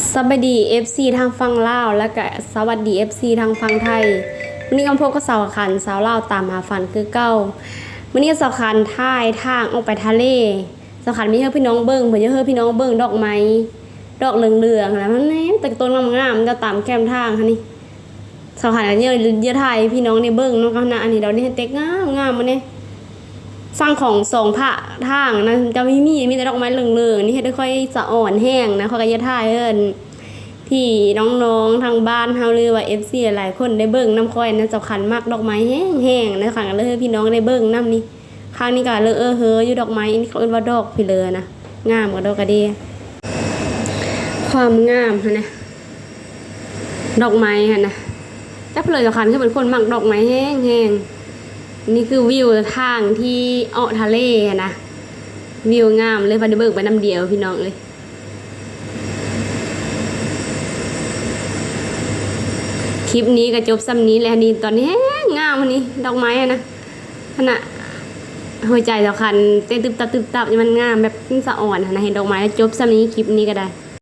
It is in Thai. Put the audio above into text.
สวัสดี FC ทางฝั่งลาวและก็สวัสดี FC ทางฝั่งไทยวันนี้กำพบกับสาวขันสาวลาวตามหาฝันคือเก้าวันนี้สาวขันท่ายทางออกไปทะเลสาวขันมีให้พี่น้องเบิ้งเพื่อจะให้พี่น้องเบิ้งดอกไม้ดอกเหลืองๆแล้วมันแหนแต่ต้นงามๆจะตามแก้มทางค่ะนี่สาวขันเยอะถ่ายพี่น้องในเบิ้งน้องกันนะอันนี้เราได้เต็กงามมันเนี่ยฟังของสองพระทางนะจะมีแต่ดอกไม้เหลืองๆนี่ให้ได้ค่อยสะอ่อนแห้งนะเขาก็จะถ่ายพี่น้องๆทางบ้านเฮาหรือว่า FC หลายคนได้เบิ่งน้ำค่อยนะเจ้าขันมากดอกไม้แห้งๆนะค่ะก็เลยพี่น้องได้เบิ่งน้ำนี่ครั้งนี้ก็เลยเฮ้ออยู่ดอกไม้นี่เขาเอิ้นว่าดอกพี่เลยนะงามกว่าดอกกระเดียความงามฮะนะดอกไม้ฮะนะจักเลยเจ้าขันคือเป็นคนมักดอกไม้แห้งๆนี่คือวิวทางที่ออกทะเลนะวิวงามเลยพอได้เบิ่งไปน้ำเดียวพี่น้องเลยคลิปนี้ก็จบซ้ำนี้แหละนี่ตอนนี้งามวันนี้ดอกไม้นะขณะหัวใจสำคัญเต้นตึบตับมันงามแบบสะอ่อนนะเห็นดอกไม้แล้วจบซ้ำนี้คลิปนี้ก็ได้